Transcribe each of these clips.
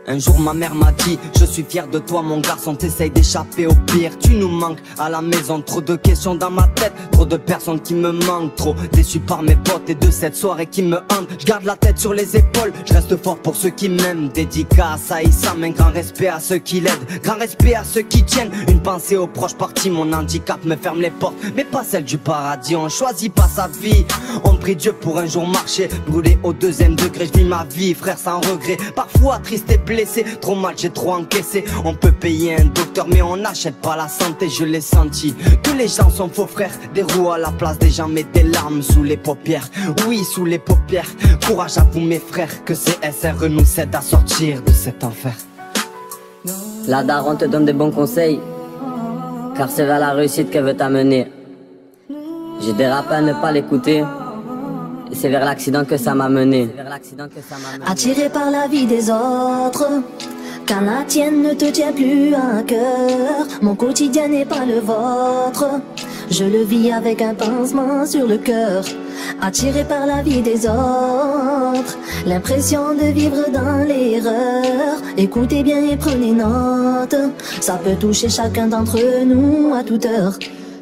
Un jour ma mère m'a dit, je suis fier de toi mon garçon, t'essayes d'échapper au pire. Tu nous manques à la maison, trop de questions dans ma tête, trop de personnes qui me manquent, trop déçu par mes potes et de cette soirée qui me hante. Je garde la tête sur les épaules, je reste fort pour ceux qui m'aiment. Dédicace à Issam, un grand respect à ceux qui l'aident, grand respect à ceux qui tiennent. Une pensée aux proches partis, mon handicap me ferme les portes, mais pas celle du paradis. On choisit pas sa vie, on prie Dieu pour un jour marcher. Brûlé au 2e degré, je vis ma vie frère sans regret. Parfois triste et blessé, trop mal j'ai trop encaissé. On peut payer un docteur mais on n'achète pas la santé. Je l'ai senti, que les gens sont faux frères. Des roues à la place des gens, mais des larmes sous les paupières. Oui, sous les paupières. Courage à vous mes frères, que CSRE nous aide à sortir de cet enfer. La daronne te donne des bons conseils, car c'est vers la réussite qu'elle veut t'amener. J'ai dérapé à ne pas l'écouter, et c'est vers l'accident que ça m'a mené. Attiré par la vie des autres, quand la tienne ne te tient plus à cœur. Mon quotidien n'est pas le vôtre, je le vis avec un pincement sur le cœur. Attiré par la vie des autres, l'impression de vivre dans l'erreur. Écoutez bien et prenez note, ça peut toucher chacun d'entre nous à toute heure.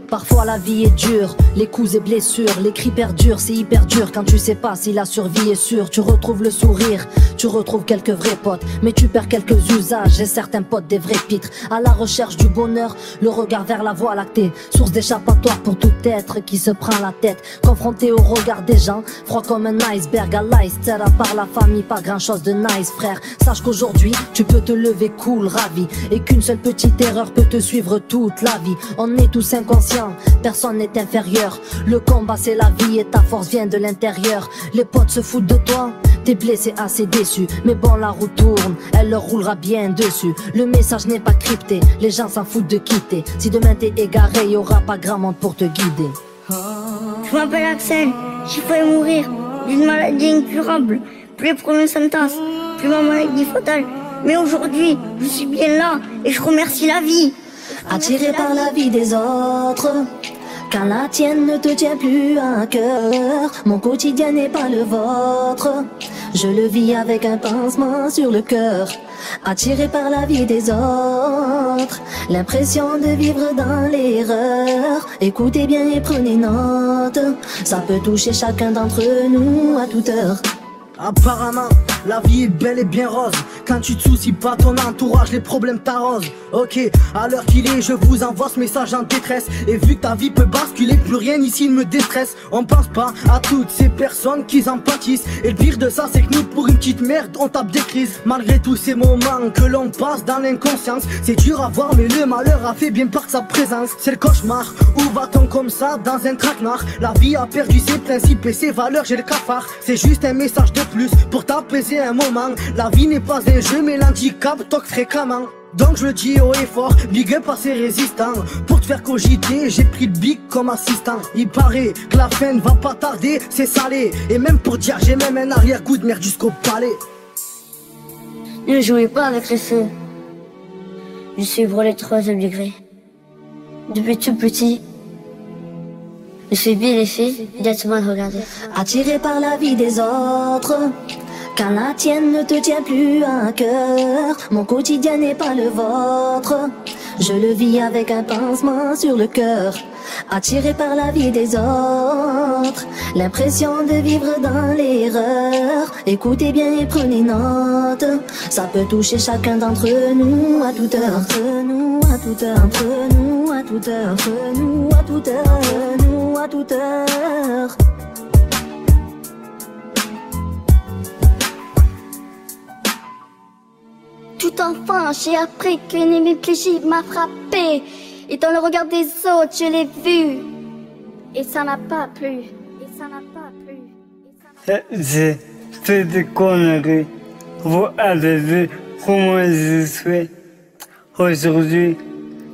Parfois la vie est dure, les coups et blessures, les cris perdurent, c'est hyper dur quand tu sais pas si la survie est sûre. Tu retrouves le sourire, tu retrouves quelques vrais potes, mais tu perds quelques usages et certains potes des vrais pitres. À la recherche du bonheur, le regard vers la voie lactée, source d'échappatoire pour tout être qui se prend la tête. Confronté au regard des gens, froid comme un iceberg à l'ice. À part la famille, pas grand chose de nice frère. Sache qu'aujourd'hui, tu peux te lever cool, ravi, et qu'une seule petite erreur peut te suivre toute la vie. On est tous inconscients, personne n'est inférieur. Le combat c'est la vie et ta force vient de l'intérieur. Les potes se foutent de toi, t'es blessé, assez déçu, mais bon la roue tourne, elle leur roulera bien dessus. Le message n'est pas crypté, les gens s'en foutent de quitter. Si demain t'es égaré, y'aura pas grand monde pour te guider. Je m'appelle Axel, j'ai failli mourir d'une maladie incurable. Plus les premières sentences, plus ma maladie fatale. Mais aujourd'hui, je suis bien là et je remercie la vie. Attiré par la vie des autres, quand la tienne ne te tient plus à cœur. Mon quotidien n'est pas le vôtre, je le vis avec un pincement sur le cœur. Attiré par la vie des autres, l'impression de vivre dans l'erreur. Écoutez bien et prenez note, ça peut toucher chacun d'entre nous à toute heure. Apparemment, la vie est belle et bien rose. Quand tu te soucies pas ton entourage, les problèmes t'arrosent. Ok, à l'heure qu'il est, je vous envoie ce message en détresse. Et vu que ta vie peut basculer, plus rien ici ne me déstresse. On pense pas à toutes ces personnes qui en pâtissent. Et le pire de ça, c'est que nous, pour une petite merde, on tape des crises. Malgré tous ces moments que l'on passe dans l'inconscience, c'est dur à voir, mais le malheur a fait bien part de sa présence. C'est le cauchemar, où va-t-on comme ça dans un traquenard? La vie a perdu ses principes et ses valeurs, j'ai le cafard. C'est juste un message de plus pour t'apaiser un moment. La vie n'est pas un jeu, mais l'handicap toque fréquemment. Donc je le dis haut et fort, big up à ces résistants. Pour te faire cogiter, j'ai pris le big comme assistant. Il paraît que la fin ne va pas tarder, c'est salé. Et même pour dire, j'ai même un arrière-goût de merde jusqu'au palais. Ne jouez pas avec le feu. Je suis brûlé 3e degré. Depuis tout petit, je suis bien effet d'être mal regardé. Attiré par la vie des autres, quand la tienne ne te tient plus à cœur. Mon quotidien n'est pas le vôtre, je le vis avec un pincement sur le cœur. Attiré par la vie des autres, l'impression de vivre dans l'erreur. Écoutez bien et prenez note, ça peut toucher chacun d'entre nous à toute heure. Entre nous à toute heure, entre nous à toute heure, entre nous à toute heure, entre nous à toute heure. Tout enfant, j'ai appris qu'une hémiplégie m'a frappé. Et dans le regard des autres, je l'ai vu. Et ça n'a pas plu. Et ça n'a pas plu. J'ai fait des conneries. Vous avez vu comment je suis. Aujourd'hui,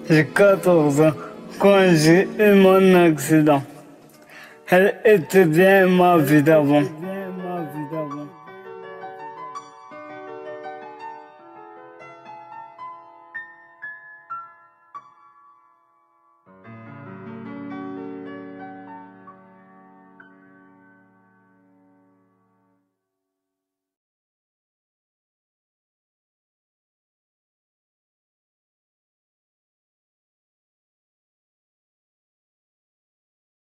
j'ai 14 ans quand j'ai eu mon accident. Elle était bien ma vie d'avant.